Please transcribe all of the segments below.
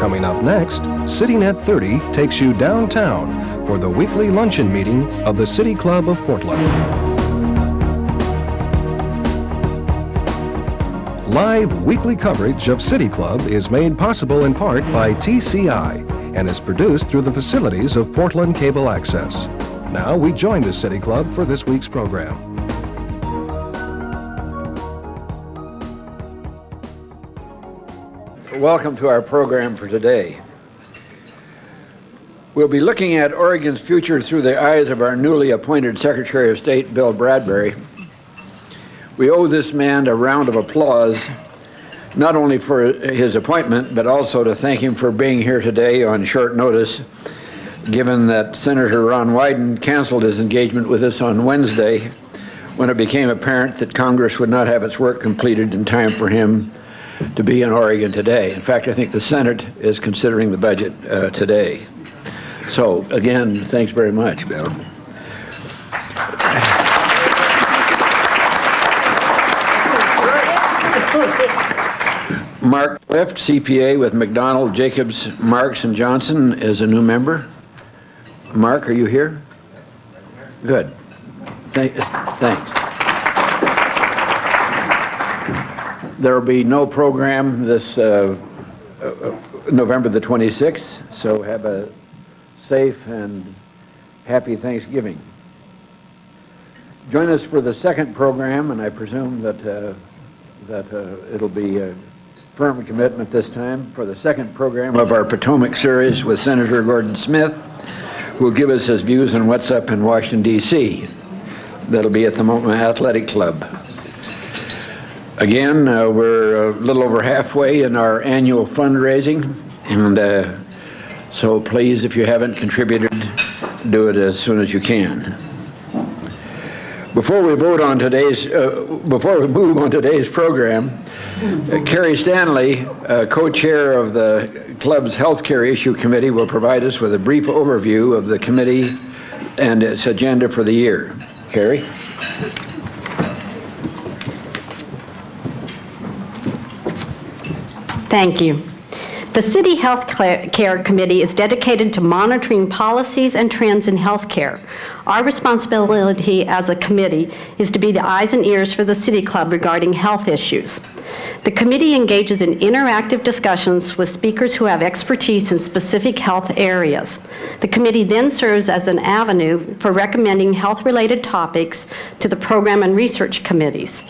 Coming up next, Sitting at 30 takes you downtown for the weekly luncheon meeting of the City Club of Portland. Live weekly coverage of City Club is made possible in part by TCI and is produced through the facilities of Portland Cable Access. Now we join the City Club for this week's program. Welcome to our program for today. We'll be looking at Oregon's future through the eyes of our newly appointed Secretary of State, Bill Bradbury. We owe this man a round of applause, not only for his appointment, but also to thank him for being here today on short notice, given that Senator Ron Wyden canceled his engagement with us on Wednesday when it became apparent that Congress would not have its work completed in time for him to be in Oregon today. In fact, I think the Senate is considering the budget today. So, again, thanks very much, Bill. Mark Clift, CPA with McDonald, Jacobs, Marks, and Johnson, is a new member. Mark, are you here? Good. Thanks. There will be no program this November the 26th, so have a safe and happy Thanksgiving. Join us for the second program, and I presume that it'll be a firm commitment this time for the second program of our Potomac series with Senator Gordon Smith, who will give us his views on what's up in Washington, D.C. That'll be at the MoMA Athletic Club. Again, we're a little over halfway in our annual fundraising, and so please, if you haven't contributed, do it as soon as you can. Before we move on today's program, Carrie Stanley, co-chair of the club's healthcare issue committee, will provide us with a brief overview of the committee and its agenda for the year. Carrie? Thank you. The City Health Care Committee is dedicated to monitoring policies and trends in healthcare. Our responsibility as a committee is to be the eyes and ears for the City Club regarding health issues. The committee engages in interactive discussions with speakers who have expertise in specific health areas. The committee then serves as an avenue for recommending health-related topics to the program and research committees.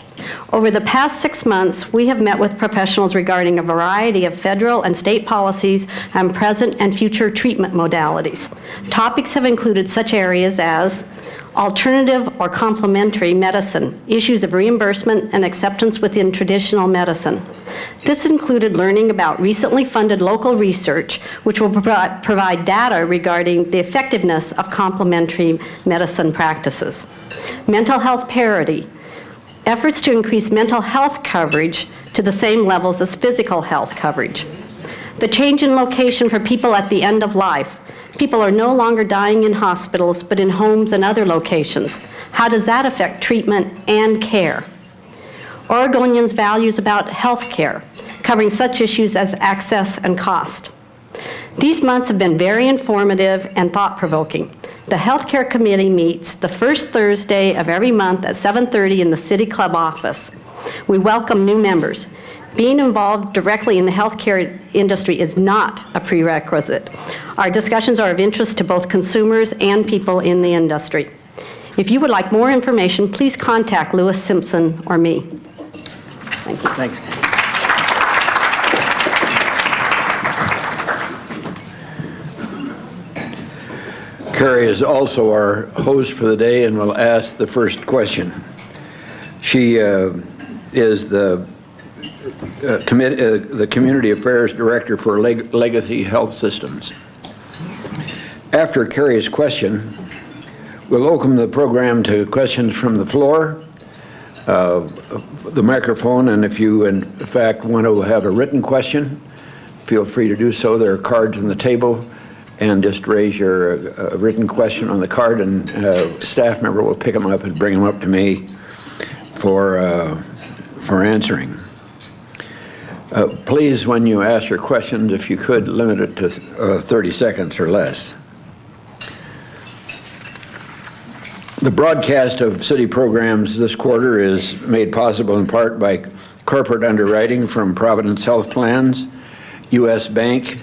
Over the past 6 months, we have met with professionals regarding a variety of federal and state policies and present and future treatment modalities. Topics have included such areas as alternative or complementary medicine, issues of reimbursement and acceptance within traditional medicine. This included learning about recently funded local research, which will provide data regarding the effectiveness of complementary medicine practices. Mental health parity, efforts to increase mental health coverage to the same levels as physical health coverage. The change in location for people at the end of life. People are no longer dying in hospitals, but in homes and other locations. How does that affect treatment and care? Oregonians' values about health care, covering such issues as access and cost. These months have been very informative and thought-provoking. The Healthcare Committee meets the first Thursday of every month at 7:30 in the City Club office. We welcome new members. Being involved directly in the healthcare industry is not a prerequisite. Our discussions are of interest to both consumers and people in the industry. If you would like more information, please contact Lewis Simpson or me. Thank you. Thanks. Carrie is also our host for the day and will ask the first question. She is the Community Affairs Director for Legacy Health Systems. After Carrie's question, we'll open the program to questions from the floor, the microphone, and if you, in fact, want to have a written question, feel free to do so. There are cards on the table, and just raise your written question on the card, and a staff member will pick them up and bring them up to me for answering. Please, when you ask your questions, if you could limit it to 30 seconds or less. The broadcast of city programs this quarter is made possible in part by corporate underwriting from Providence Health Plans, U.S. Bank,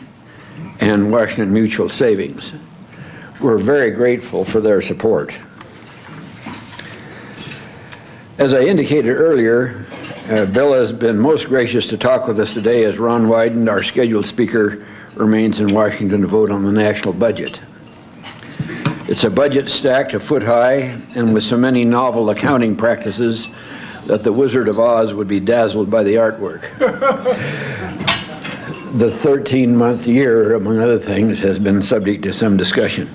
and Washington Mutual Savings. We're very grateful for their support. As I indicated earlier, Bill has been most gracious to talk with us today as Ron Wyden, our scheduled speaker, remains in Washington to vote on the national budget. It's a budget stacked a foot high and with so many novel accounting practices that the Wizard of Oz would be dazzled by the artwork. The 13-month year, among other things, has been subject to some discussion.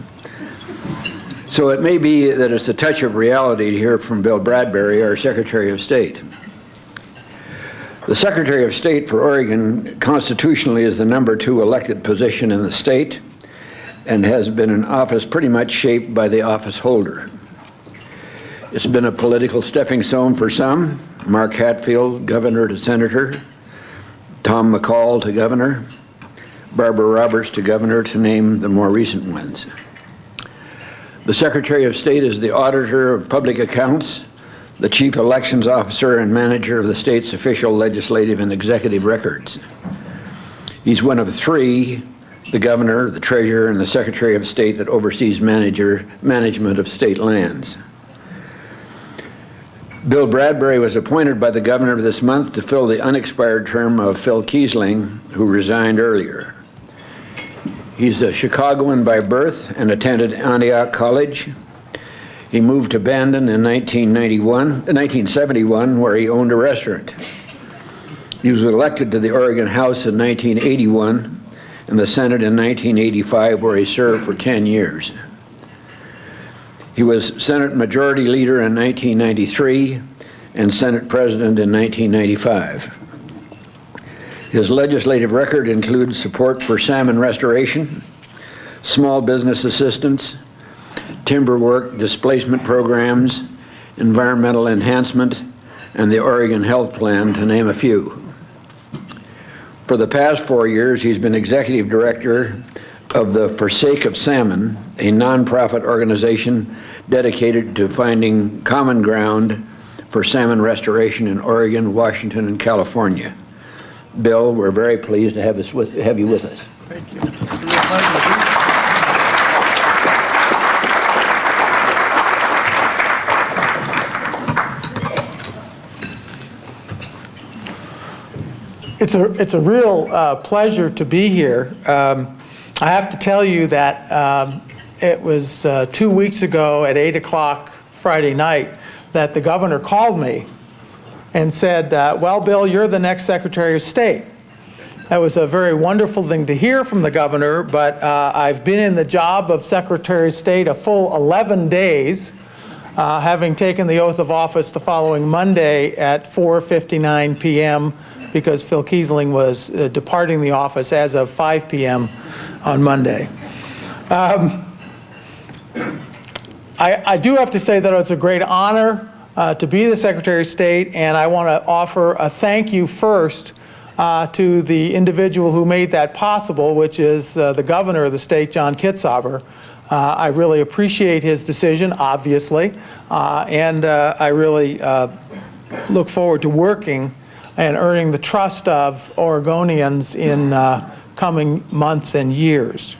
So it may be that it's a touch of reality to hear from Bill Bradbury, our Secretary of State. The Secretary of State for Oregon constitutionally is the #2 elected position in the state and has been in office pretty much shaped by the office holder. It's been a political stepping stone for some: Mark Hatfield, governor to senator; Tom McCall to governor; Barbara Roberts to governor, to name the more recent ones. The Secretary of State is the auditor of public accounts, the chief elections officer, and manager of the state's official legislative and executive records. He's one of three, the governor, the treasurer, and the Secretary of State, that oversees management of state lands. Bill Bradbury was appointed by the governor this month to fill the unexpired term of Phil Kiesling, who resigned earlier. He's a Chicagoan by birth and attended Antioch College. He moved to Bandon in 1971, where he owned a restaurant. He was elected to the Oregon House in 1981 and the Senate in 1985, where he served for 10 years. He was Senate Majority Leader in 1993 and Senate President in 1995. His legislative record includes support for salmon restoration, small business assistance, timber work displacement programs, environmental enhancement, and the Oregon Health Plan, to name a few. For the past 4 years, he's been executive director of the For Sake of Salmon, a nonprofit organization dedicated to finding common ground for salmon restoration in Oregon, Washington, and California. Bill, we're very pleased to have you with us. Thank you. It's a real pleasure. It's a real pleasure to be here. I have to tell you that it was 2 weeks ago at 8 o'clock Friday night that the governor called me and said, well, Bill, you're the next Secretary of State. That was a very wonderful thing to hear from the governor, but I've been in the job of Secretary of State a full 11 days, having taken the oath of office the following Monday at 4:59 p.m. because Phil Kiesling was departing the office as of 5 p.m. on Monday. I do have to say that it's a great honor to be the Secretary of State, and I want to offer a thank you first to the individual who made that possible, which is the governor of the state, John Kitzhaber. I really appreciate his decision, obviously, and I really look forward to working and earning the trust of Oregonians in coming months and years.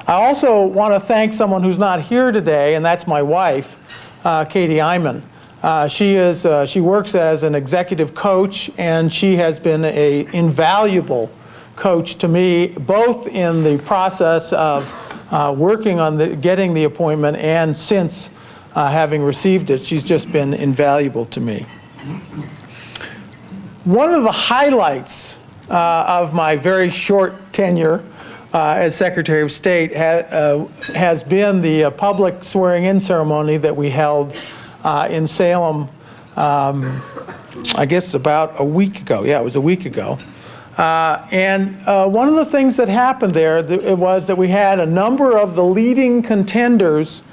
I also want to thank someone who's not here today, and that's my wife, Katie Iman. She works as an executive coach, and she has been an invaluable coach to me, both in the process of working on getting the appointment and since having received it. She's just been invaluable to me. One of the highlights of my very short tenure as Secretary of State has been the public swearing-in ceremony that we held in Salem, I guess about a week ago. Yeah, it was a week ago. And one of the things that happened there was that we had a number of the leading contenders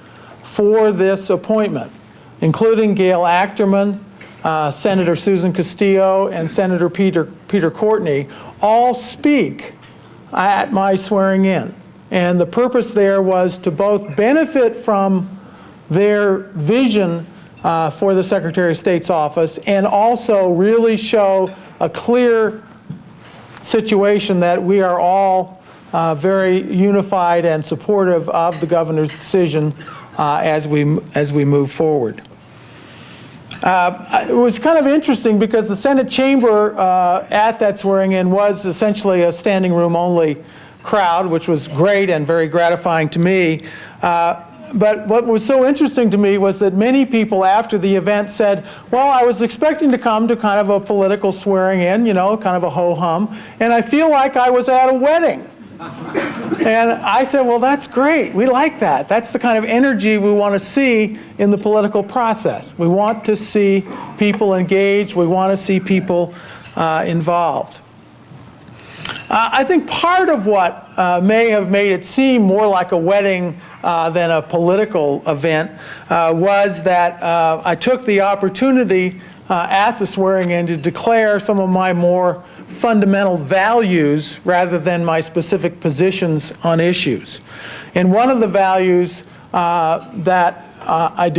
for this appointment, including Gail Achterman, Senator Susan Castillo, and Senator Peter Courtney all speak at my swearing in. And the purpose there was to both benefit from their vision for the Secretary of State's office and also really show a clear situation that we are all very unified and supportive of the governor's decision as we move forward. It was kind of interesting because the Senate chamber at that swearing in was essentially a standing room only crowd, which was great and very gratifying to me. But what was so interesting to me was that many people after the event said, well, I was expecting to come to kind of a political swearing in, you know, kind of a ho-hum, and I feel like I was at a wedding. And I said, well, that's great. We like that. That's the kind of energy we want to see in the political process. We want to see people engaged. We want to see people involved. I think part of what may have made it seem more like a wedding than a political event was that I took the opportunity at the swearing-in to declare some of my more fundamental values rather than my specific positions on issues. And one of the values that I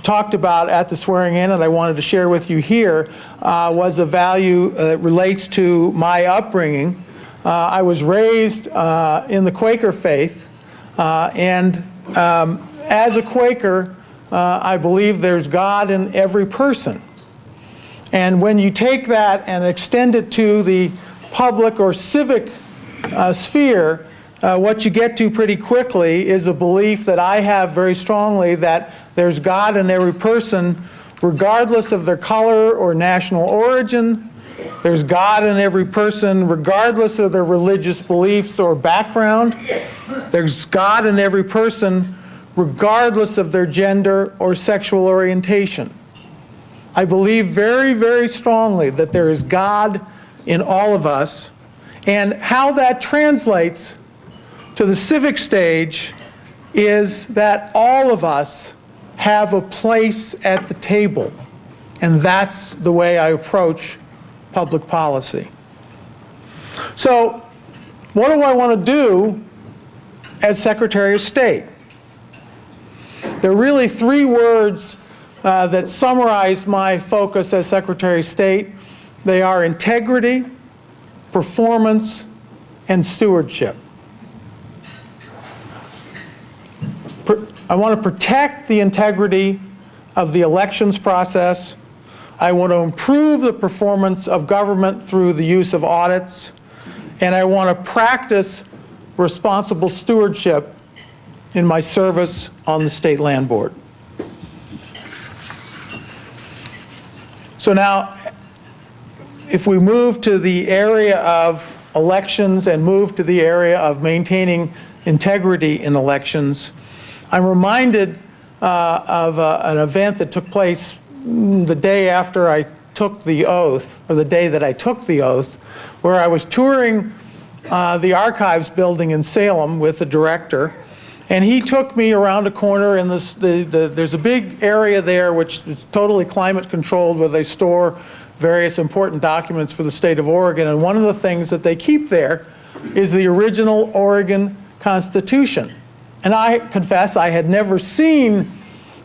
talked about at the swearing-in and I wanted to share with you here was a value that relates to my upbringing. I was raised in the Quaker faith, and as a Quaker, I believe there's God in every person. And when you take that and extend it to the public or civic sphere, what you get to pretty quickly is a belief that I have very strongly that there's God in every person, regardless of their color or national origin. There's God in every person, regardless of their religious beliefs or background. There's God in every person, regardless of their gender or sexual orientation. I believe very, very strongly that there is God in all of us, and how that translates to the civic stage is that all of us have a place at the table, and that's the way I approach public policy. So, what do I want to do as Secretary of State? There are really three words that summarize my focus as Secretary of State. They are integrity, performance, and stewardship. I want to protect the integrity of the elections process. I want to improve the performance of government through the use of audits. And I want to practice responsible stewardship in my service on the State Land Board. So now, if we move to the area of elections and move to the area of maintaining integrity in elections, I'm reminded of an event that took place the day after I took the oath, or the day that I took the oath, where I was touring the archives building in Salem with the director, and he took me around a corner, and there's a big area there which is totally climate controlled where they store various important documents for the state of Oregon, and one of the things that they keep there is the original Oregon Constitution. And I confess I had never seen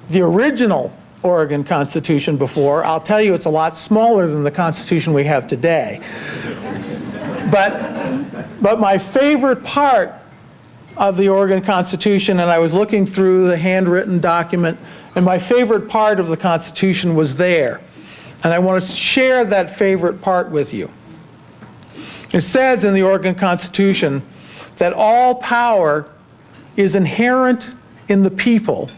the original Oregon Constitution before. I'll tell you, it's a lot smaller than the Constitution we have today. But my favorite part of the Oregon Constitution, and I was looking through the handwritten document, and my favorite part of the Constitution was there. And I want to share that favorite part with you. It says in the Oregon Constitution that all power is inherent in the people,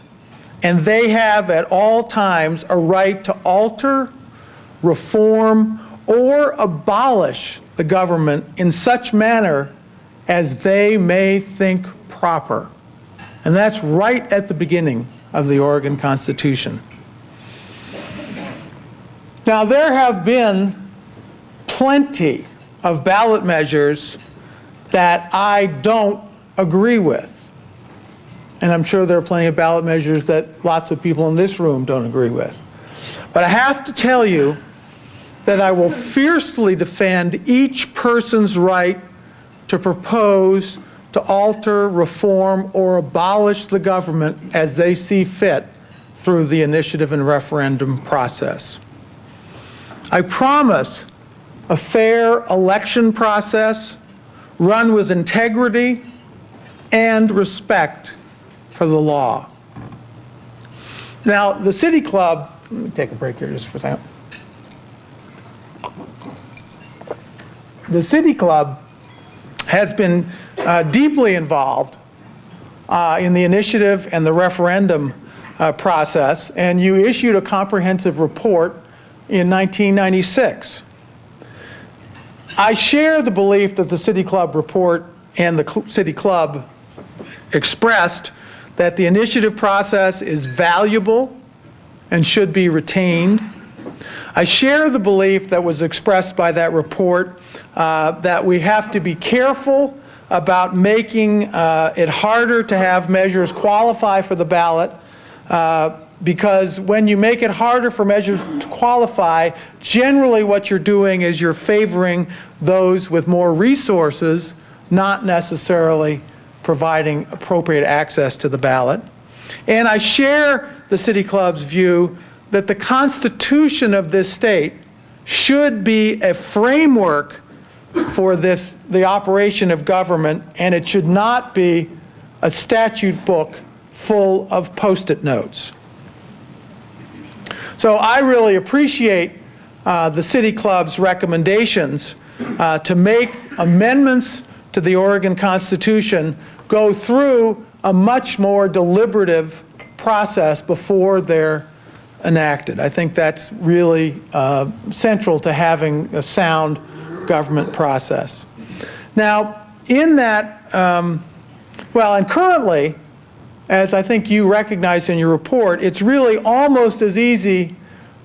and they have at all times a right to alter, reform, or abolish the government in such manner as they may think proper. And that's right at the beginning of the Oregon Constitution. Now, there have been plenty of ballot measures that I don't agree with. And I'm sure there are plenty of ballot measures that lots of people in this room don't agree with. But I have to tell you that I will fiercely defend each person's right to propose to alter, reform, or abolish the government as they see fit through the initiative and referendum process. I promise a fair election process run with integrity and respect for the law. Now, the City Club, let me take a break here just for a second. The City Club has been deeply involved in the initiative and the referendum process, and you issued a comprehensive report in 1996. I share the belief that the City Club report and the City Club expressed that the initiative process is valuable and should be retained. I share the belief that was expressed by that report that we have to be careful about making it harder to have measures qualify for the ballot, because when you make it harder for measures to qualify, generally what you're doing is you're favoring those with more resources, not necessarily providing appropriate access to the ballot. And I share the City Club's view that the Constitution of this state should be a framework for the operation of government, and it should not be a statute book full of Post-it notes. So I really appreciate the City Club's recommendations to make amendments to the Oregon Constitution go through a much more deliberative process before they're enacted. I think that's really central to having a sound government process. Now, in that, and currently, as I think you recognize in your report, it's really almost as easy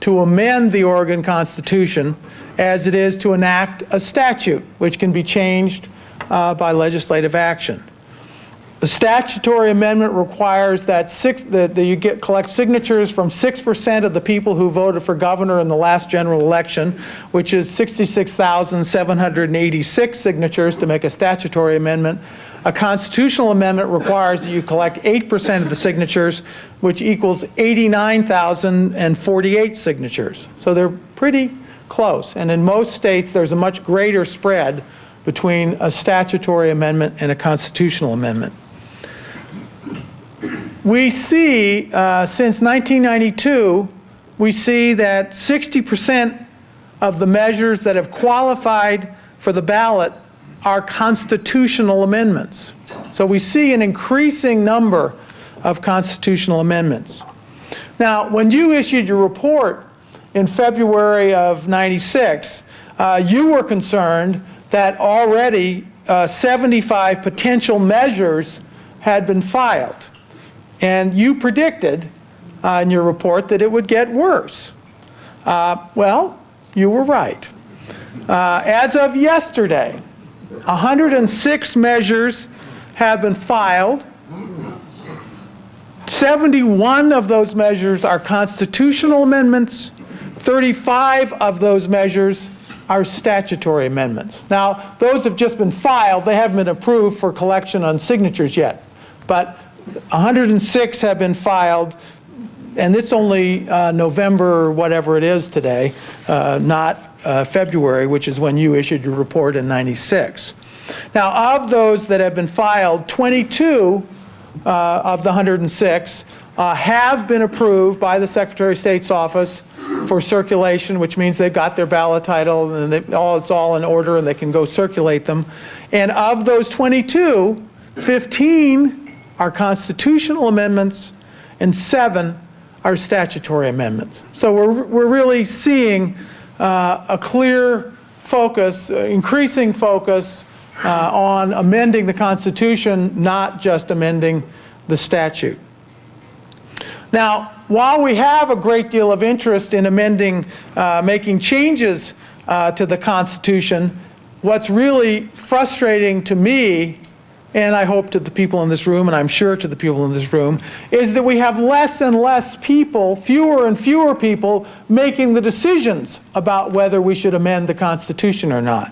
to amend the Oregon Constitution as it is to enact a statute, which can be changed by legislative action. The statutory amendment requires that you collect signatures from 6% of the people who voted for governor in the last general election, which is 66,786 signatures to make a statutory amendment. A constitutional amendment requires that you collect 8% of the signatures, which equals 89,048 signatures. So they're pretty close. And in most states, there's a much greater spread between a statutory amendment and a constitutional amendment. We see, since 1992, we see that 60% of the measures that have qualified for the ballot are constitutional amendments. So we see an increasing number of constitutional amendments. Now, when you issued your report in February of '96, you were concerned that already 75 potential measures had been filed. And you predicted in your report that it would get worse. Well, you were right. As of yesterday, 106 measures have been filed. 71 of those measures are constitutional amendments. 35 of those measures are statutory amendments. Now, those have just been filed. They haven't been approved for collection on signatures yet. But 106 have been filed, and it's only November, whatever it is today, not February, which is when you issued your report in '96. Now, of those that have been filed, 22 of the 106 have been approved by the Secretary of State's office for circulation, which means they've got their ballot title and it's all in order and they can go circulate them. And of those 22, 15 are constitutional amendments and 7 are statutory amendments. So we're really seeing a clear focus, increasing focus on amending the Constitution, not just amending the statute. Now, while we have a great deal of interest in amending, making changes to the Constitution, what's really frustrating to me and I hope to the people in this room, and I'm sure to the people in this room, is that we have less and less people, fewer and fewer people, making the decisions about whether we should amend the Constitution or not.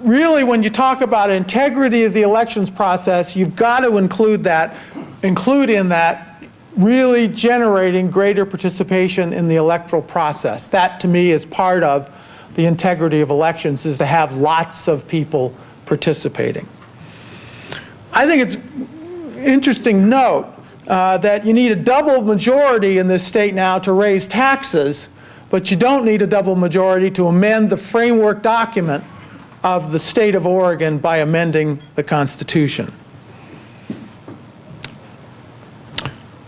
Really, when you talk about integrity of the elections process, you've got to include in that really generating greater participation in the electoral process. That, to me, is part of the integrity of elections, is to have lots of people participating. I think it's interesting note that you need a double majority in this state now to raise taxes, but you don't need a double majority to amend the framework document of the state of Oregon by amending the Constitution.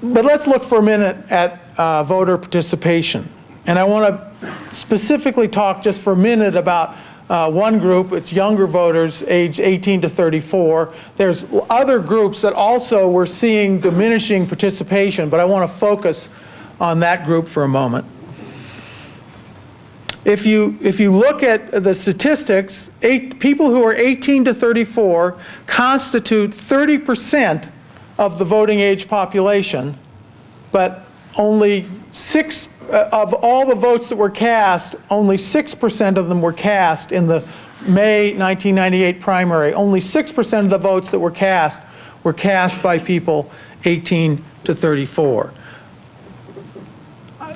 But let's look for a minute at voter participation. And I want to specifically talk just for a minute about one group. It's younger voters, age 18 to 34. There's other groups that also we're seeing diminishing participation, but I want to focus on that group for a moment. If you look at the statistics, people who are 18 to 34 constitute 30% of the voting age population, but only of all the votes that were cast, only 6% of them were cast in the May 1998 primary. Only 6% of the votes that were cast by people 18 to 34.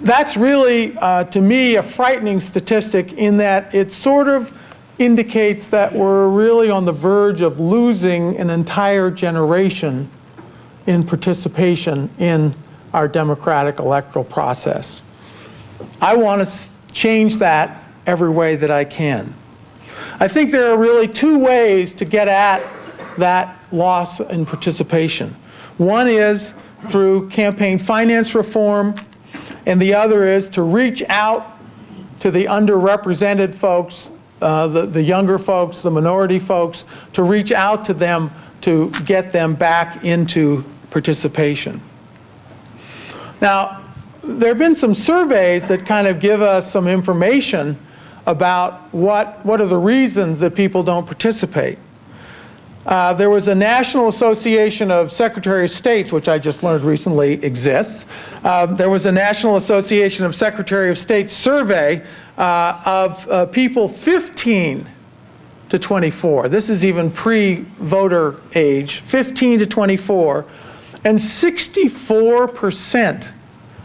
That's really, to me, a frightening statistic in that it sort of indicates that we're really on the verge of losing an entire generation in participation in our democratic electoral process. I want to change that every way that I can. I think there are really two ways to get at that loss in participation. One is through campaign finance reform, and the other is to reach out to the underrepresented folks, the younger folks, the minority folks, to reach out to them to get them back into participation. Now, there have been some surveys that kind of give us some information about what are the reasons that people don't participate. There was a National Association of Secretary of States, which I just learned recently exists. There was a National Association of Secretary of State survey of people 15 to 24. This is even pre-voter age, 15 to 24. And 64%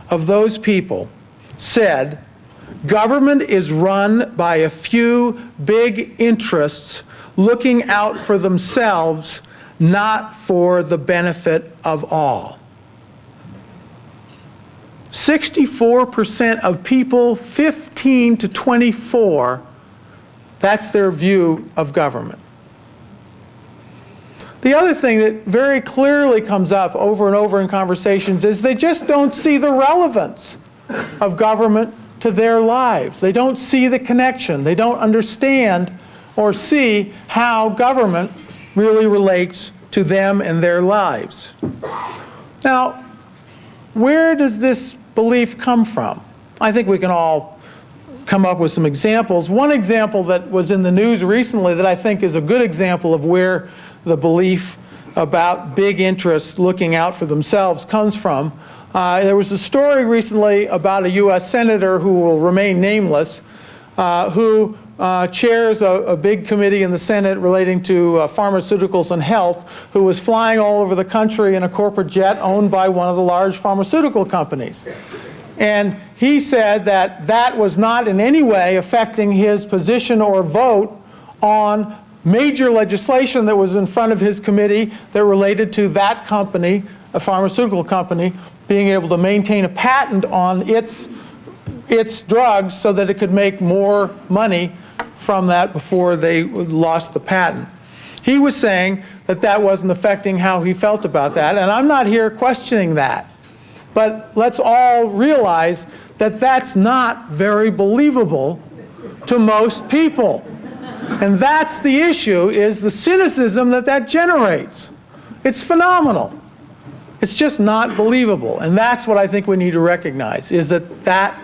of those people said government is run by a few big interests looking out for themselves, not for the benefit of all. 64% of people 15 to 24, that's their view of government. The other thing that very clearly comes up over and over in conversations is they just don't see the relevance of government to their lives. They don't see the connection. They don't understand or see how government really relates to them and their lives. Now, where does this belief come from? I think we can all come up with some examples. One example that was in the news recently that I think is a good example of where the belief about big interests looking out for themselves comes from. There was a story recently about a U.S. senator who will remain nameless, who chairs a big committee in the Senate relating to pharmaceuticals and health, who was flying all over the country in a corporate jet owned by one of the large pharmaceutical companies. And he said that that was not in any way affecting his position or vote on major legislation that was in front of his committee that related to that company, a pharmaceutical company, being able to maintain a patent on its drugs so that it could make more money from that before they lost the patent. He was saying that that wasn't affecting how he felt about that, and I'm not here questioning that. But let's all realize that that's not very believable to most people. And that's the issue, is the cynicism that that generates. It's phenomenal. It's just not believable. And that's what I think we need to recognize, is that that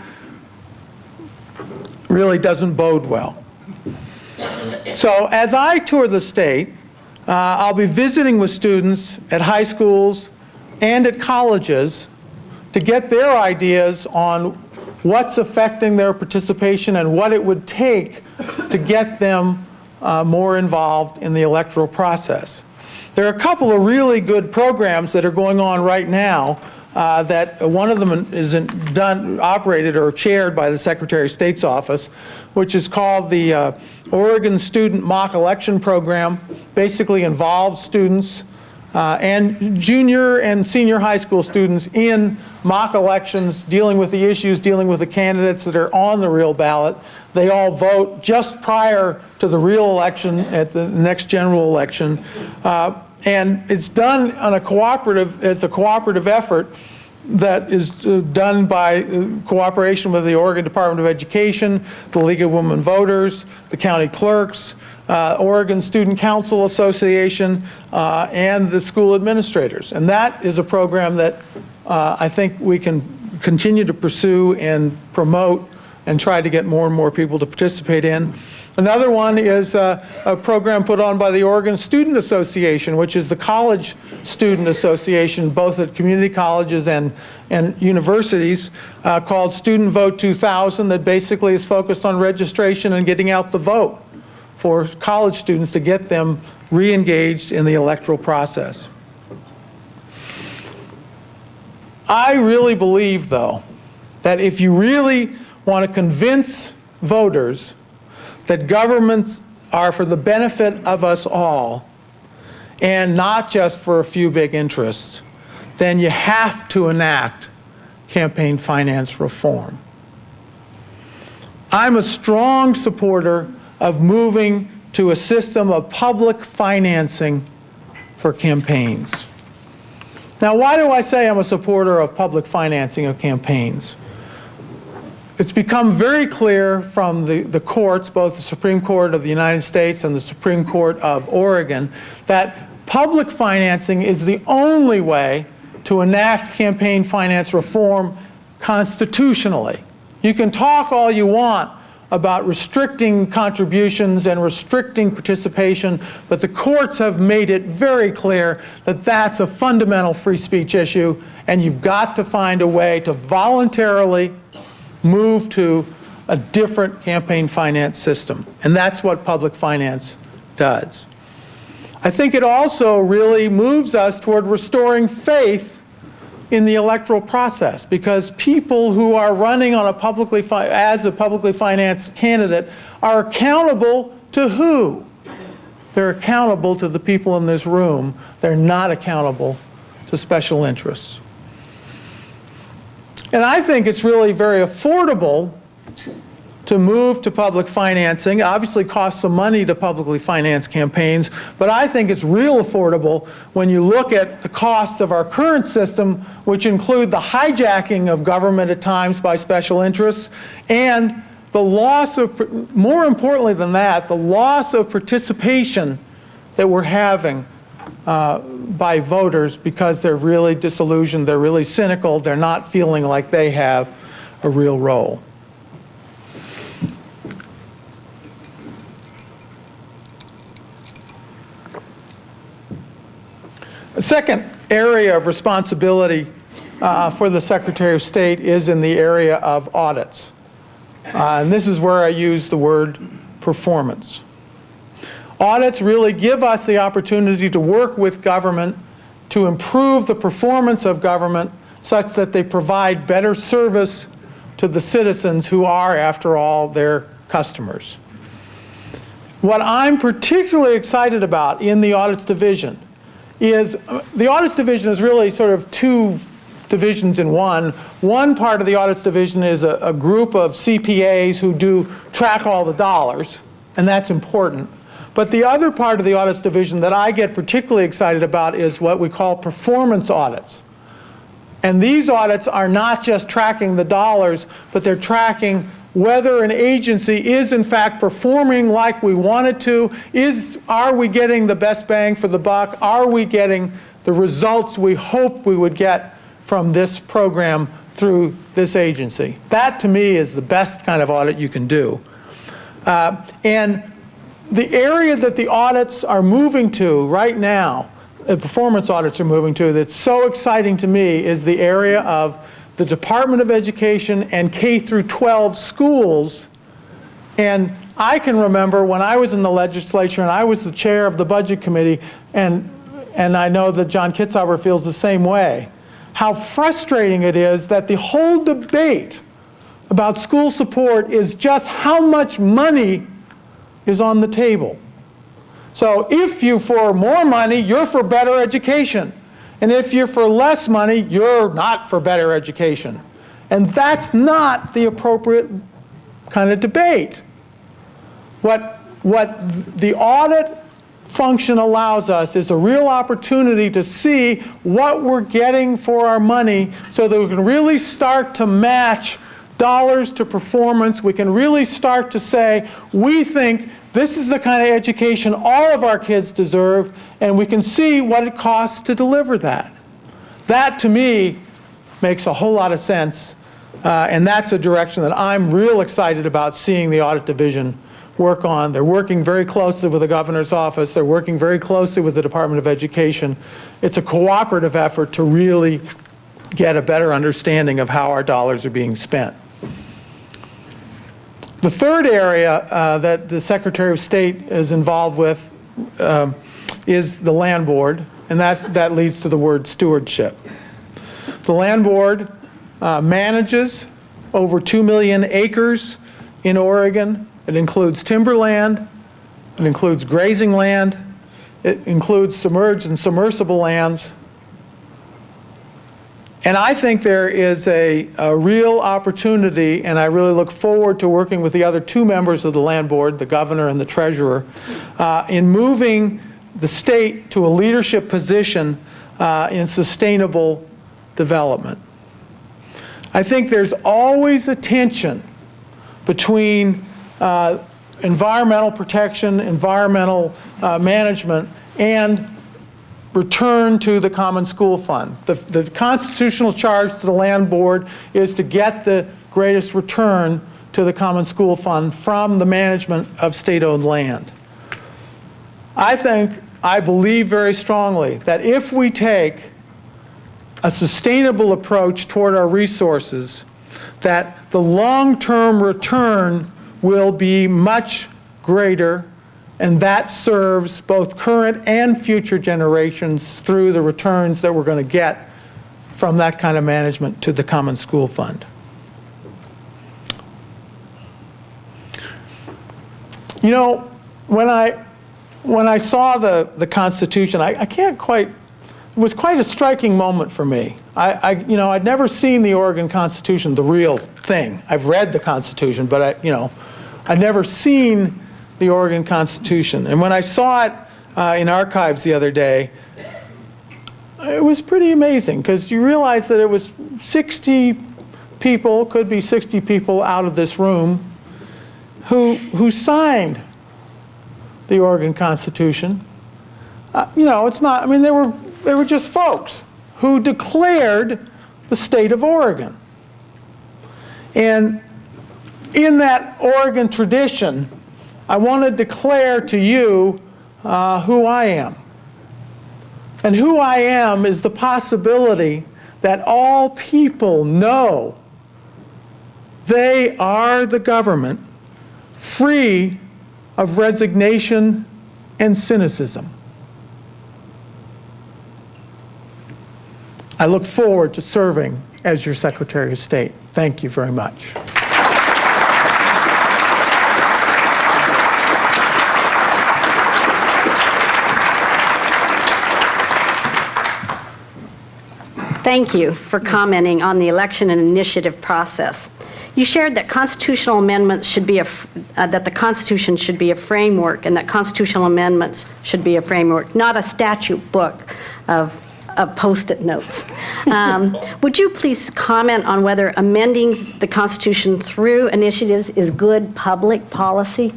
really doesn't bode well. So as I tour the state, I'll be visiting with students at high schools and at colleges to get their ideas on what's affecting their participation and what it would take to get them more involved in the electoral process. There are a couple of really good programs that are going on right now that one of them is operated or chaired by the Secretary of State's office, which is called the Oregon Student Mock Election Program. Basically involves students and junior and senior high school students in mock elections, dealing with the issues, dealing with the candidates that are on the real ballot. They all vote just prior to the real election at the next general election. And it's done on a cooperative effort that is done by cooperation with the Oregon Department of Education, the League of Women Voters, the county clerks, Oregon Student Council Association, and the school administrators. And that is a program that I think we can continue to pursue and promote and try to get more and more people to participate in. Another one is a program put on by the Oregon Student Association, which is the college student association, both at community colleges and universities, called Student Vote 2000, that basically is focused on registration and getting out the vote for college students to get them re-engaged in the electoral process. I really believe, though, that if you really want to convince voters that governments are for the benefit of us all and not just for a few big interests, then you have to enact campaign finance reform. I'm a strong supporter of moving to a system of public financing for campaigns. Now, why do I say I'm a supporter of public financing of campaigns? It's become very clear from the courts, both the Supreme Court of the United States and the Supreme Court of Oregon, that public financing is the only way to enact campaign finance reform constitutionally. You can talk all you want about restricting contributions and restricting participation, but the courts have made it very clear that that's a fundamental free speech issue, and you've got to find a way to voluntarily move to a different campaign finance system. And that's what public finance does. I think it also really moves us toward restoring faith in the electoral process, because people who are running on as a publicly financed candidate are accountable to who? They're accountable to the people in this room. They're not accountable to special interests. And I think it's really very affordable to move to public financing. It obviously costs some money to publicly finance campaigns, but I think it's real affordable when you look at the costs of our current system, which include the hijacking of government at times by special interests, and the loss of, more importantly than that, the loss of participation that we're having by voters because they're really disillusioned, they're really cynical, they're not feeling like they have a real role. A second area of responsibility for the Secretary of State is in the area of audits. And this is where I use the word performance. Audits really give us the opportunity to work with government to improve the performance of government such that they provide better service to the citizens who are, after all, their customers. What I'm particularly excited about in the Audits Division is, the Audits Division is really sort of two divisions in one. One part of the Audits Division is a group of CPAs who do track all the dollars, and that's important. But the other part of the Audits Division that I get particularly excited about is what we call performance audits. And these audits are not just tracking the dollars, but they're tracking whether an agency is in fact performing like we want it to. Are we getting the best bang for the buck? Are we getting the results we hoped we would get from this program through this agency? That, to me, is the best kind of audit you can do. And the area that the audits are moving to right now, the performance audits are moving to, that's so exciting to me is the area of the Department of Education and K through 12 schools. And I can remember when I was in the legislature and I was the chair of the Budget Committee, and I know that John Kitzhaber feels the same way, how frustrating it is that the whole debate about school support is just how much money is on the table. So if you're for more money, you're for better education. And if you're for less money, you're not for better education. And that's not the appropriate kind of debate. What the audit function allows us is a real opportunity to see what we're getting for our money so that we can really start to match dollars to performance. We can really start to say, we think this is the kind of education all of our kids deserve, and we can see what it costs to deliver that. That, to me, makes a whole lot of sense, and that's a direction that I'm real excited about seeing the Audit Division work on. They're working very closely with the governor's office. They're working very closely with the Department of Education. It's a cooperative effort to really get a better understanding of how our dollars are being spent. The third area that the Secretary of State is involved with is the Land Board, and that leads to the word stewardship. The Land Board manages over 2 million acres in Oregon. It includes timberland, it includes grazing land, it includes submerged and submersible lands. And I think there is a real opportunity, and I really look forward to working with the other two members of the Land Board, the governor and the treasurer, in moving the state to a leadership position in sustainable development. I think there's always a tension between environmental protection, environmental management, and return to the Common School Fund. The constitutional charge to the Land Board is to get the greatest return to the Common School Fund from the management of state-owned land. I believe very strongly that if we take a sustainable approach toward our resources, that the long-term return will be much greater, and that serves both current and future generations through the returns that we're going to get from that kind of management to the Common School Fund. You know, when I saw the Constitution, I can't quite, it was quite a striking moment for me. I'd never seen the Oregon Constitution, the real thing. I've read the Constitution, but I'd never seen the Oregon Constitution. And when I saw it in archives the other day, it was pretty amazing, because you realize that it was 60 people, could be 60 people out of this room, who signed the Oregon Constitution. It's not, I mean, they were just folks who declared the state of Oregon. And in that Oregon tradition, I want to declare to you who I am. And who I am is the possibility that all people know they are the government, free of resignation and cynicism. I look forward to serving as your Secretary of State. Thank you very much. Thank you for commenting on the election and initiative process. You shared that constitutional amendments should be that the Constitution should be a framework, and that constitutional amendments should be a framework, not a statute book of Post-it notes. Would you please comment on whether amending the Constitution through initiatives is good public policy?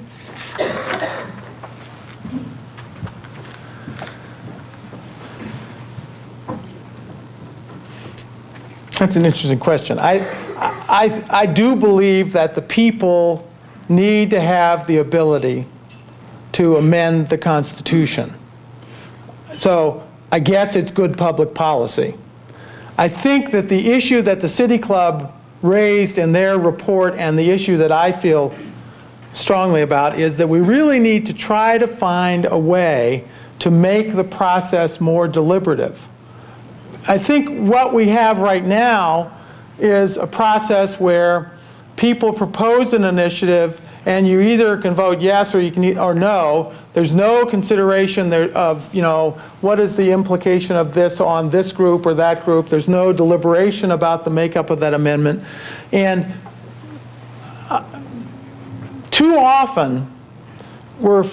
That's an interesting question. I do believe that the people need to have the ability to amend the Constitution. So I guess it's good public policy. I think that the issue that the City Club raised in their report, and the issue that I feel strongly about, is that we really need to try to find a way to make the process more deliberative. I think what we have right now is a process where people propose an initiative and you either can vote yes or you can or no. There's no consideration there of, you know, what is the implication of this on this group or that group. There's no deliberation about the makeup of that amendment. And too often we're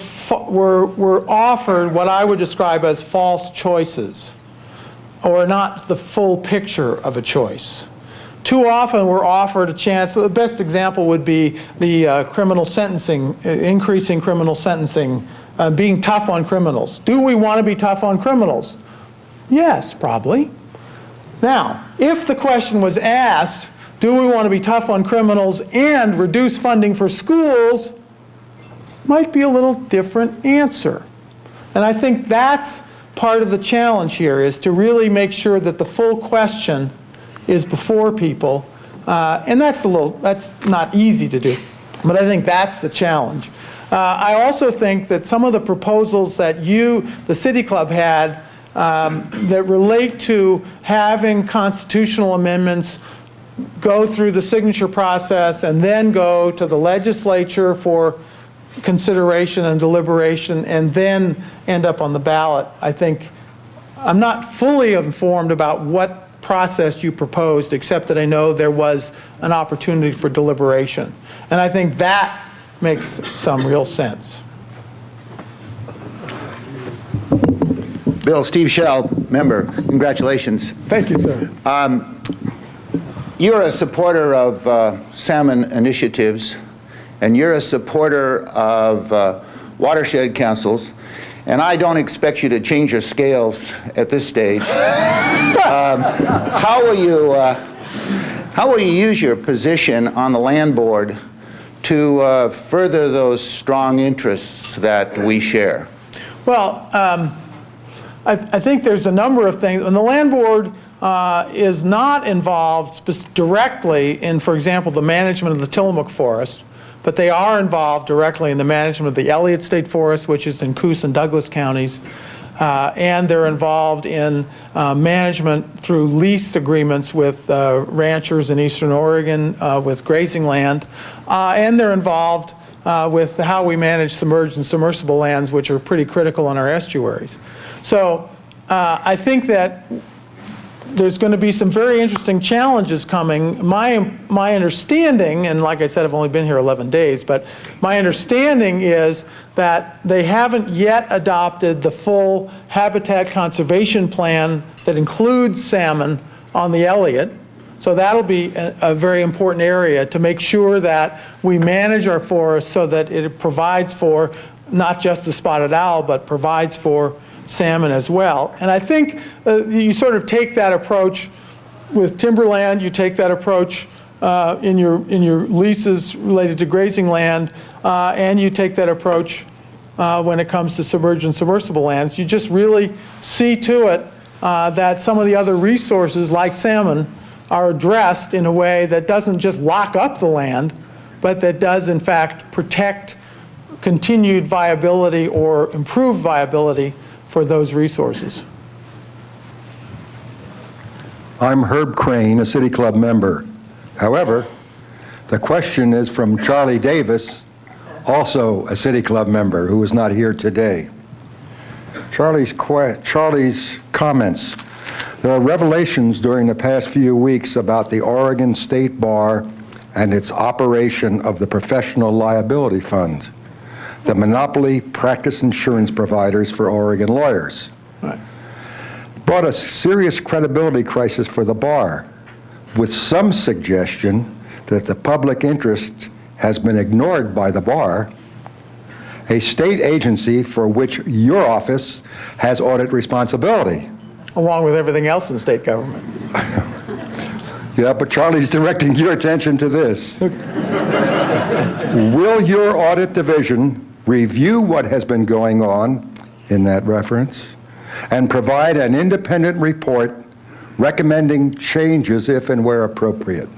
offered what I would describe as false choices, or not the full picture of a choice. Too often we're offered a chance. The best example would be the criminal sentencing, increasing criminal sentencing, being tough on criminals. Do we want to be tough on criminals? Yes, probably. Now, if the question was asked, do we want to be tough on criminals and reduce funding for schools, might be a little different answer. And I think that's part of the challenge here, is to really make sure that the full question is before people, and that's not easy to do, but I think that's the challenge. I also think that some of the proposals that the City Club had that relate to having constitutional amendments go through the signature process and then go to the legislature for consideration and deliberation and then end up on the ballot, I think I'm not fully informed about what process you proposed, except that I know there was an opportunity for deliberation. And I think that makes some real sense. Bill, Steve Shell, member, congratulations. Thank you, sir. You're a supporter of salmon initiatives, and you're a supporter of watershed councils, and I don't expect you to change your scales at this stage. How will you use your position on the land board to further those strong interests that we share? Well, I think there's a number of things. And the land board is not involved directly in, for example, the management of the Tillamook Forest, but they are involved directly in the management of the Elliott State Forest, which is in Coos and Douglas counties, and they're involved in management through lease agreements with ranchers in eastern Oregon with grazing land, and they're involved with how we manage submerged and submersible lands, which are pretty critical in our estuaries. So I think that there's going to be some very interesting challenges coming. My understanding, and like I said, I've only been here 11 days, but my understanding is that they haven't yet adopted the full habitat conservation plan that includes salmon on the Elliott. So that'll be a very important area to make sure that we manage our forests so that it provides for not just the spotted owl, but provides for salmon as well. And I think you sort of take that approach with timberland, you take that approach in your leases related to grazing land, and you take that approach when it comes to submerged and submersible lands. You just really see to it that some of the other resources like salmon are addressed in a way that doesn't just lock up the land, but that does in fact protect continued viability or improved viability for those resources. I'm Herb Crane, a City Club member. However, the question is from Charlie Davis, also a City Club member who is not here today. Charlie's comments. There are revelations during the past few weeks about the Oregon State Bar and its operation of the Professional Liability Fund, the monopoly practice insurance providers for Oregon lawyers. Right. Brought a serious credibility crisis for the bar, with some suggestion that the public interest has been ignored by the bar, a state agency for which your office has audit responsibility. Along with everything else in state government. Yeah, but Charlie's directing your attention to this. Will your audit division review what has been going on in that reference, and provide an independent report recommending changes if and where appropriate?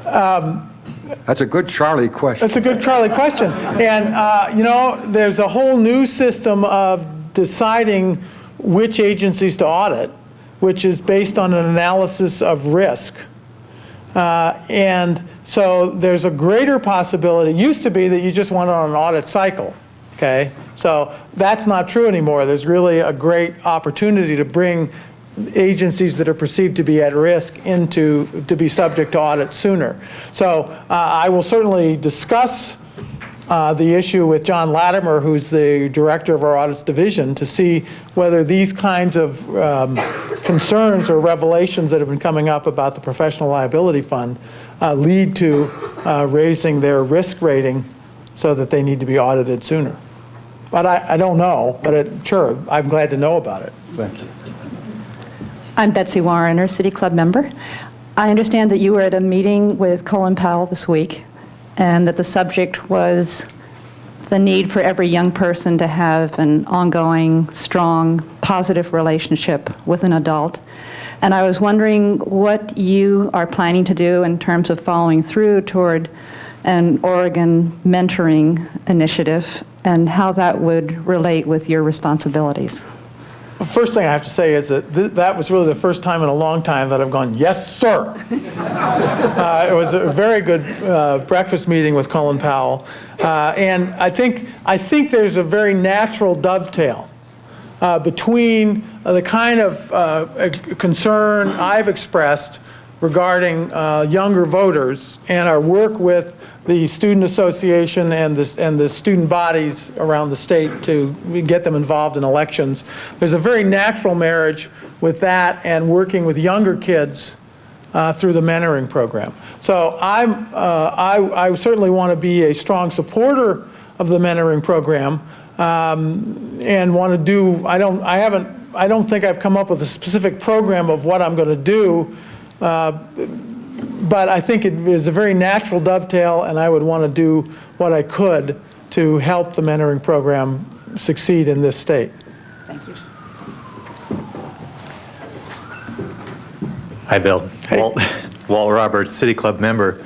That's a good Charlie question. That's a good Charlie question. And, there's a whole new system of deciding which agencies to audit, which is based on an analysis of risk. And so there's a greater possibility. It used to be that you just went on an audit cycle, okay? So that's not true anymore. There's really a great opportunity to bring agencies that are perceived to be at risk to be subject to audit sooner. So I will certainly discuss the issue with John Latimer, who's the director of our audits division, to see whether these kinds of concerns or revelations that have been coming up about the professional liability fund lead to raising their risk rating so that they need to be audited sooner. But I don't know, but sure, I'm glad to know about it. Thank you. I'm Betsy Warrener, City Club member. I understand that you were at a meeting with Colin Powell this week, and that the subject was the need for every young person to have an ongoing, strong, positive relationship with an adult. And I was wondering what you are planning to do in terms of following through toward an Oregon mentoring initiative, and how that would relate with your responsibilities. The first thing I have to say is that that was really the first time in a long time that I've gone, yes, sir. It was a very good breakfast meeting with Colin Powell. And I think there's a very natural dovetail between the kind of concern I've expressed regarding younger voters and our work with the Student Association and the student bodies around the state to get them involved in elections. There's a very natural marriage with that and working with younger kids through the mentoring program. So I certainly want to be a strong supporter of the mentoring program and want to do. I don't think I've come up with a specific program of what I'm going to do. But I think it is a very natural dovetail, and I would want to do what I could to help the mentoring program succeed in this state. Thank you. Hi, Bill. Hey. Walt Roberts, City Club member.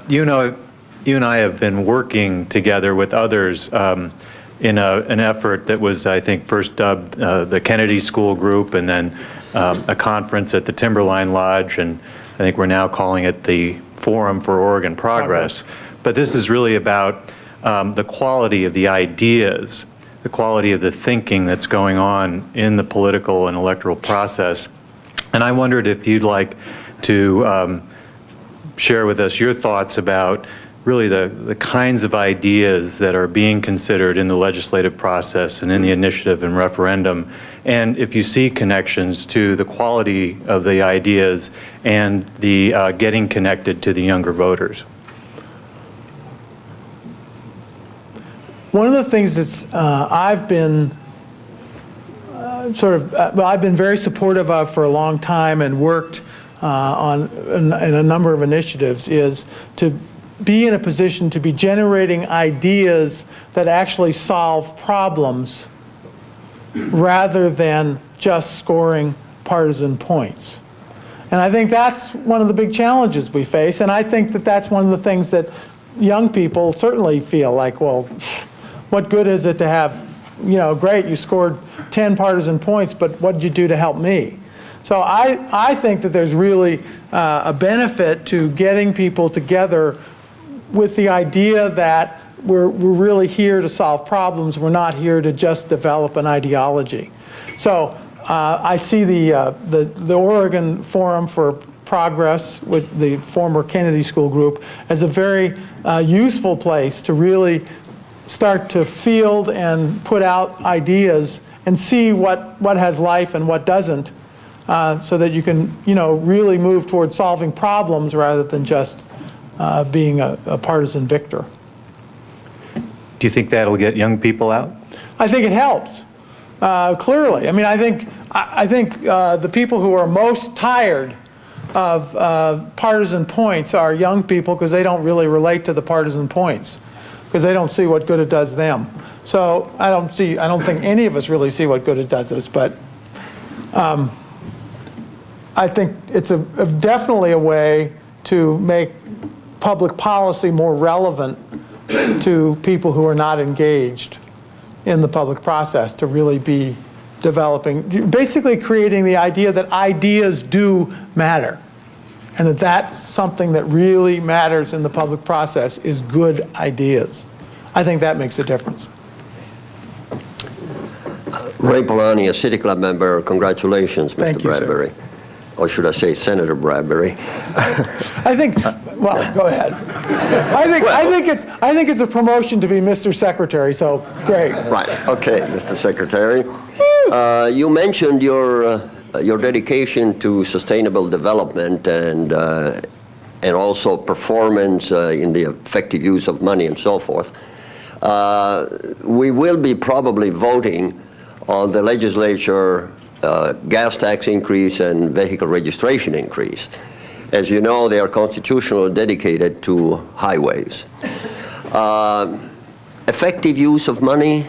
You and I have been working together with others in an effort that was, I think, first dubbed the Kennedy School Group, and then a conference at the Timberline Lodge, and I think we're now calling it the Forum for Oregon Progress. But this is really about the quality of the ideas, the quality of the thinking that's going on in the political and electoral process. And I wondered if you'd like to share with us your thoughts about really the kinds of ideas that are being considered in the legislative process and in the initiative and referendum, and if you see connections to the quality of the ideas and the getting connected to the younger voters. One of the things that's I've been I've been very supportive of for a long time and worked in a number of initiatives is to be in a position to be generating ideas that actually solve problems rather than just scoring partisan points. And I think that's one of the big challenges we face, and I think that that's one of the things that young people certainly feel like, well, what good is it to have, great, you scored 10 partisan points, but what did you do to help me? So I think that there's really a benefit to getting people together with the idea that we're really here to solve problems. We're not here to just develop an ideology. So I see the Oregon Forum for Progress with the former Kennedy School Group as a very useful place to really start to field and put out ideas and see what has life and what doesn't, so that you can really move toward solving problems rather than just being a partisan victor. Do you think that'll get young people out? I think it helps, clearly. I mean, I think the people who are most tired of partisan points are young people, because they don't really relate to the partisan points. because they don't see what good it does them. So I don't think any of us really see what good it does us, but I think it's definitely a way to make public policy more relevant to people who are not engaged in the public process, to really be developing, basically creating the idea that ideas do matter, and that that's something that really matters in the public process is good ideas. I think that makes a difference. Ray Polani, a City Club member. Congratulations, Mr. Thank you, sir. Bradbury. Or should I say Senator Bradbury? I think, well, go ahead. I think it's a promotion to be Mr. Secretary, so great. Right, okay, Mr. Secretary. You mentioned your dedication to sustainable development and also performance in the effective use of money and so forth. We will be probably voting on the legislature gas tax increase and vehicle registration increase. As you know, they are constitutionally dedicated to highways. Effective use of money,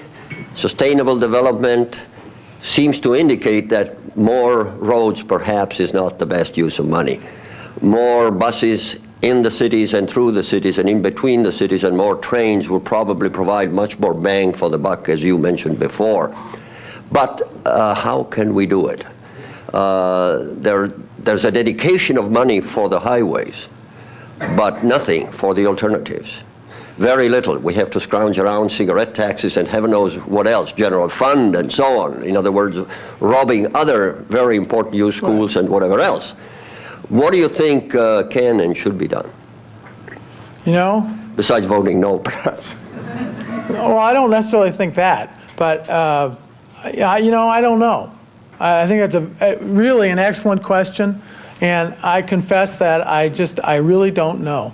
sustainable development seems to indicate that more roads perhaps is not the best use of money. More buses in the cities and through the cities and in between the cities and more trains will probably provide much more bang for the buck, as you mentioned before. But how can we do it? There's a dedication of money for the highways, but nothing for the alternatives. Very little. We have to scrounge around cigarette taxes and heaven knows what else, general fund and so on. In other words, robbing other very important youth schools and whatever else. What do you think can and should be done? You know? Besides voting no, perhaps. Well, I don't necessarily think that, but you know, I don't know. I think that's really an excellent question, and I confess that I really don't know.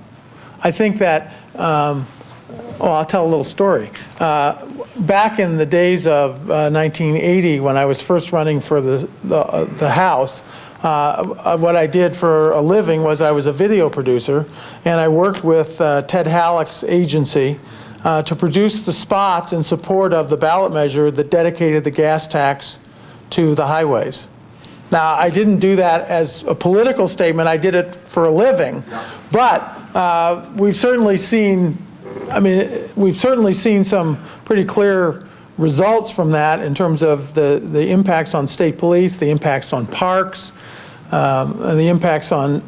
I think that, well, I'll tell a little story. Back in the days of 1980, when I was first running for the House, what I did for a living was I was a video producer, and I worked with Ted Halleck's agency to produce the spots in support of the ballot measure that dedicated the gas tax to the highways. Now, I didn't do that as a political statement. I did it for a living. But we've certainly seen, some pretty clear results from that in terms of the impacts on state police, the impacts on parks, and the impacts on,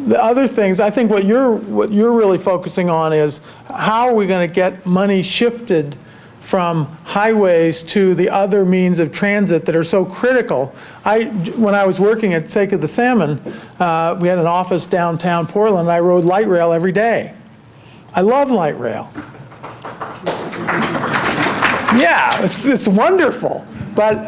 the other things. I think what you're really focusing on is how are we going to get money shifted from highways to the other means of transit that are so critical. When I was working at Sake of the Salmon, we had an office downtown Portland, and I rode light rail every day. I love light rail. Yeah, it's wonderful. But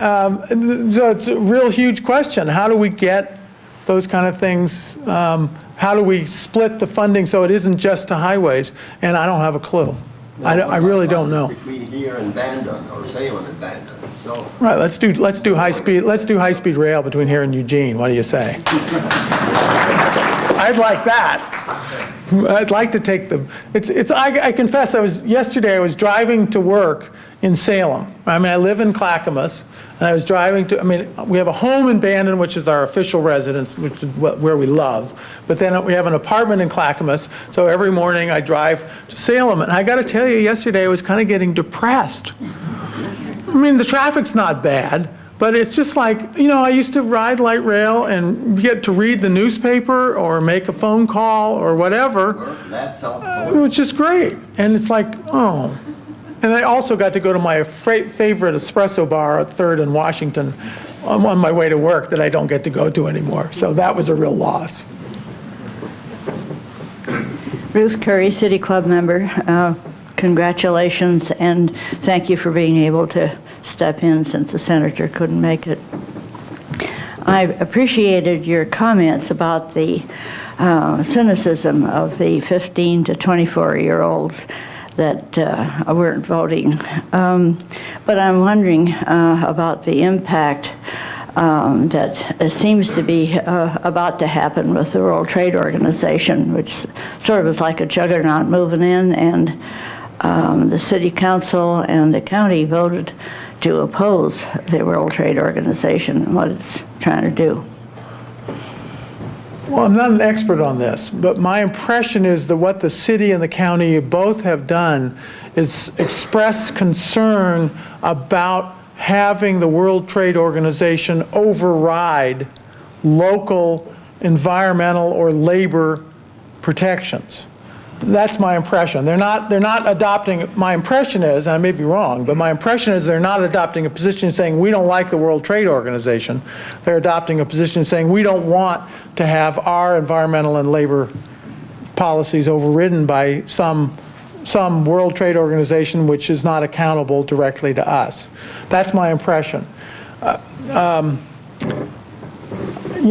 so it's a real huge question. How do we get those kind of things? How do we split the funding so it isn't just to highways? And I don't have a clue. I really don't know. Between here and Bandon, or Salem and Bandon. So. Right. Let's do high speed rail between here and Eugene. What do you say? I'd like that. I'd like to take the. I confess. Yesterday I was driving to work in Salem. I live in Clackamas, and I was driving to. We have a home in Bandon, which is our official residence, which is where we love. But then we have an apartment in Clackamas. So every morning I drive to Salem, and I got to tell you, yesterday I was kind of getting depressed. The traffic's not bad, but it's just like, I used to ride light rail and get to read the newspaper or make a phone call or whatever. It was just great. And it's like, oh. And I also got to go to my favorite espresso bar at 3rd and Washington on my way to work that I don't get to go to anymore. So that was a real loss. Ruth Curry, City Club member. Congratulations, and thank you for being able to step in since the senator couldn't make it. I appreciated your comments about the cynicism of the 15 to 24-year-olds that weren't voting. But I'm wondering about the impact that seems to be about to happen with the World Trade Organization, which sort of is like a juggernaut moving in, and the city council and the county voted to oppose the World Trade Organization and what it's trying to do. Well, I'm not an expert on this, but my impression is that what the city and the county both have done is express concern about having the World Trade Organization override local environmental or labor protections. That's my impression. They're not adopting, my impression is, and I may be wrong, but my impression is they're not adopting a position saying we don't like the World Trade Organization. They're adopting a position saying we don't want to have our environmental and labor policies overridden by some World Trade Organization which is not accountable directly to us. That's my impression. You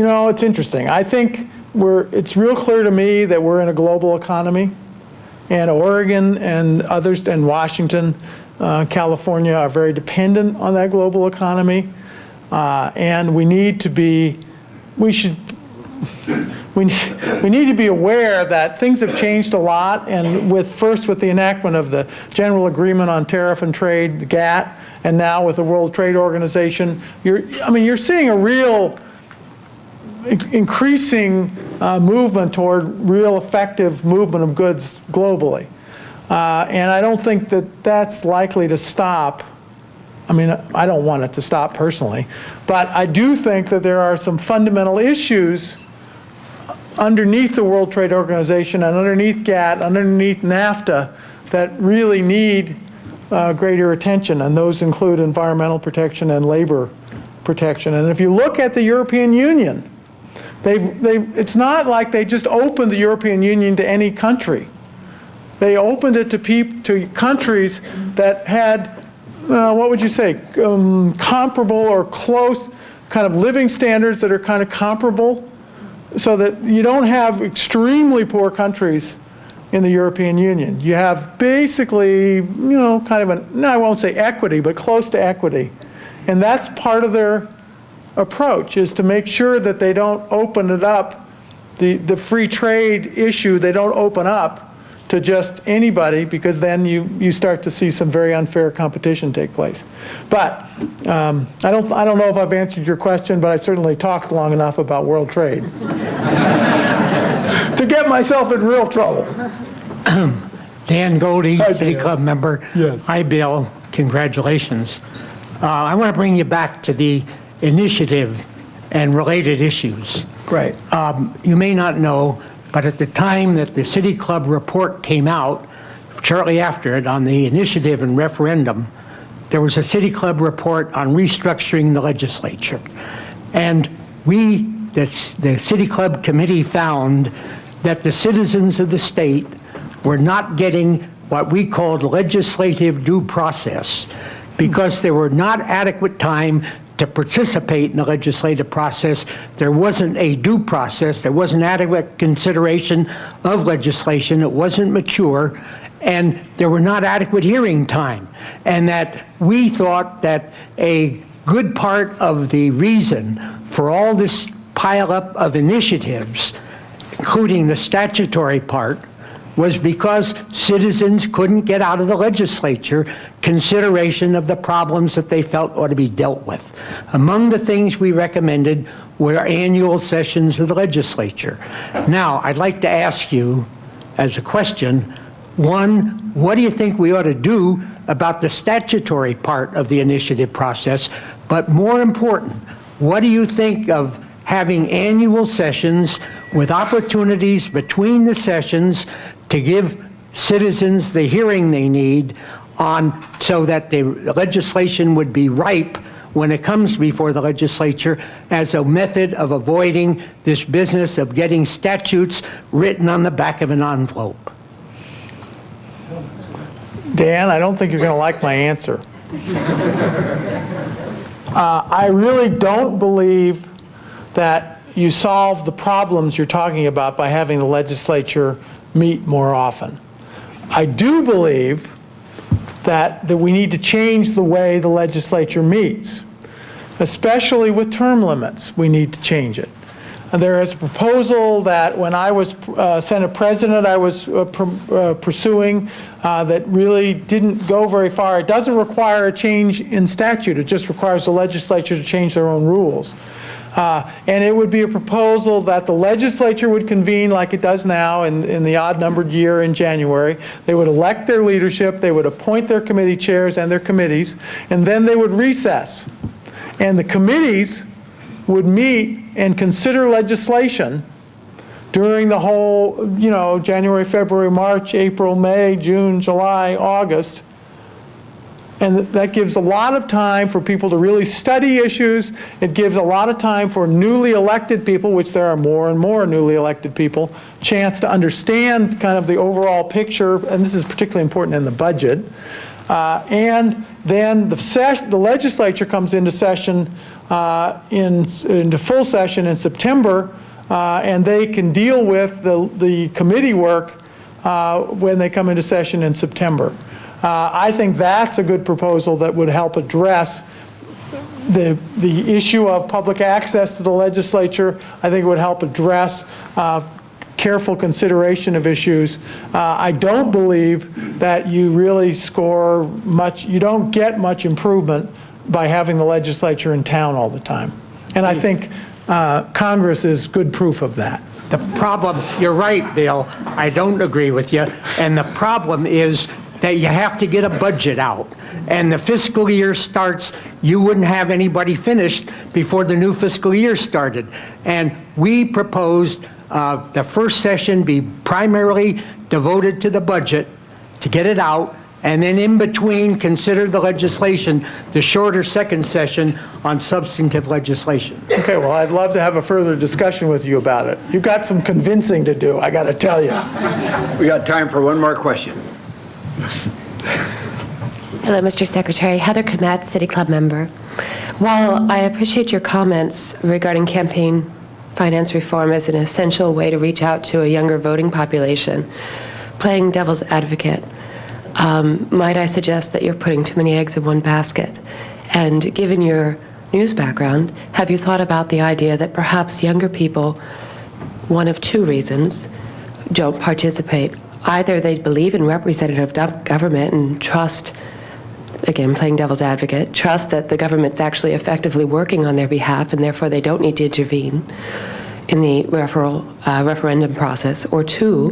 know, it's interesting. I think it's real clear to me that we're in a global economy, and Oregon and others, and Washington, California are very dependent on that global economy, and we need to be aware that things have changed a lot, and first with the enactment of the General Agreement on Tariff and Trade, the GATT, and now with the World Trade Organization, you're seeing a real increasing movement toward real effective movement of goods globally. And I don't think that that's likely to stop. I mean, I don't want it to stop personally, but I do think that there are some fundamental issues underneath the World Trade Organization and underneath GATT, underneath NAFTA, that really need greater attention, and those include environmental protection and labor protection. And if you look at the European Union, it's not like they just opened the European Union to any country. They opened it to countries that had, what would you say, comparable or close kind of living standards that are kind of comparable, so that you don't have extremely poor countries in the European Union. You have basically, kind of I won't say equity, but close to equity. And that's part of their approach, is to make sure that they don't open it up, the free trade issue, they don't open up to just anybody, because then you start to see some very unfair competition take place. But I don't know if I've answered your question, but I've certainly talked long enough about world trade to get myself in real trouble. Dan Goldie, Hi, City Dan. Club member. Yes. Hi, Bill. Congratulations. I want to bring you back to the initiative and related issues. Great. You may not know, but at the time that the City Club report came out, shortly after it, on the initiative and referendum, there was a City Club report on restructuring the legislature. And the City Club committee found that the citizens of the state were not getting what we called legislative due process, because there were not adequate time to participate in the legislative process. There wasn't a due process. There wasn't adequate consideration of legislation. It wasn't mature, and there were not adequate hearing time. And that we thought that a good part of the reason for all this pileup of initiatives, including the statutory part, was because citizens couldn't get out of the legislature consideration of the problems that they felt ought to be dealt with. Among the things we recommended were annual sessions of the legislature. Now, I'd like to ask you as a question, one, what do you think we ought to do about the statutory part of the initiative process? But more important, what do you think of having annual sessions with opportunities between the sessions to give citizens the hearing they need so that the legislation would be ripe when it comes before the legislature, as a method of avoiding this business of getting statutes written on the back of an envelope? Dan, I don't think you're going to like my answer. I really don't believe that you solve the problems you're talking about by having the legislature meet more often. I do believe that we need to change the way the legislature meets. especially with term limits. We need to change it. There is a proposal that when I was Senate President, I was pursuing that really didn't go very far. It doesn't require a change in statute. It just requires the legislature to change their own rules. And it would be a proposal that the legislature would convene like it does now in the odd-numbered year in January. They would elect their leadership, they would appoint their committee chairs and their committees, and then they would recess. And the committees would meet and consider legislation during the whole, January, February, March, April, May, June, July, August. And that gives a lot of time for people to really study issues. It gives a lot of time for newly elected people, which there are more and more newly elected people, chance to understand kind of the overall picture, and this is particularly important in the budget. And then the legislature comes into session, into full session in September, and they can deal with the committee work when they come into session in September. I think that's a good proposal that would help address the issue of public access to the legislature. I think it would help address careful consideration of issues. I don't believe that you really score much, you don't get much improvement by having the legislature in town all the time. And I think Congress is good proof of that. The problem, you're right, Bill, I don't agree with you, and the problem is that you have to get a budget out. And the fiscal year starts, you wouldn't have anybody finished before the new fiscal year started. And we proposed the first session be primarily devoted to the budget, to get it out, and then in between consider the legislation, the shorter second session on substantive legislation. Okay, well, I'd love to have a further discussion with you about it. You've got some convincing to do, I got to tell you. We got time for one more question. Hello, Mr. Secretary. Heather Komet, City Club member. While I appreciate your comments regarding campaign finance reform as an essential way to reach out to a younger voting population, playing devil's advocate, might I suggest that you're putting too many eggs in one basket? And given your news background, have you thought about the idea that perhaps younger people, one of two reasons, don't participate? Either they believe in representative government and trust, again, playing devil's advocate, trust that the government's actually effectively working on their behalf and therefore they don't need to intervene in the referendum process, or two,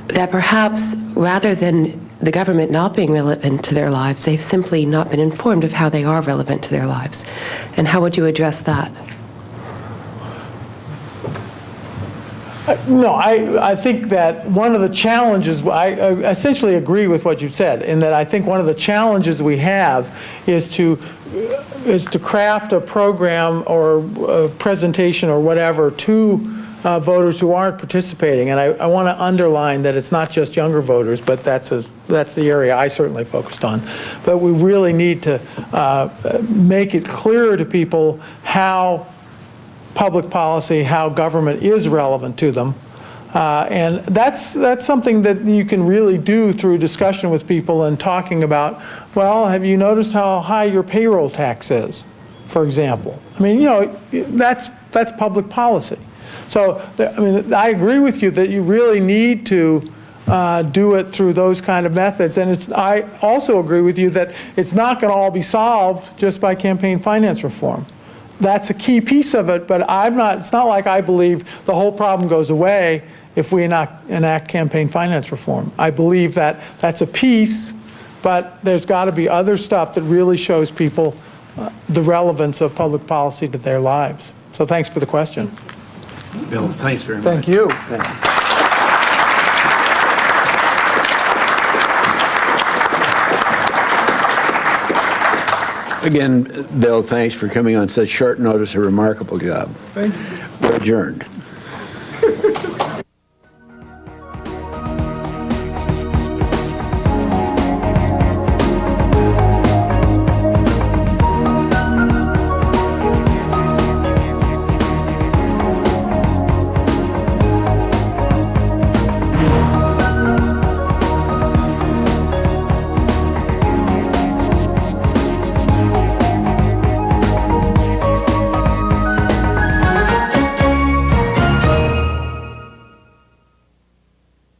that perhaps rather than the government not being relevant to their lives, they've simply not been informed of how they are relevant to their lives. And how would you address that? No, I think that one of the challenges, I essentially agree with what you've said, in that I think one of the challenges we have is to craft a program or a presentation or whatever to voters who aren't participating. And I want to underline that it's not just younger voters, but that's the area I certainly focused on. But we really need to make it clearer to people how public policy, how government is relevant to them. And that's something that you can really do through discussion with people and talking about, well, have you noticed how high your payroll tax is, for example? I mean, that's public policy. So, I agree with you that you really need to do it through those kind of methods. And I also agree with you that it's not going to all be solved just by campaign finance reform. That's a key piece of it, but it's not like I believe the whole problem goes away if we enact campaign finance reform. I believe that that's a piece, but there's got to be other stuff that really shows people the relevance of public policy to their lives. So thanks for the question. Bill, thanks very much. Thank you. Thank you. Again, Bill, thanks for coming on such short notice, a remarkable job. Thank you. We're adjourned.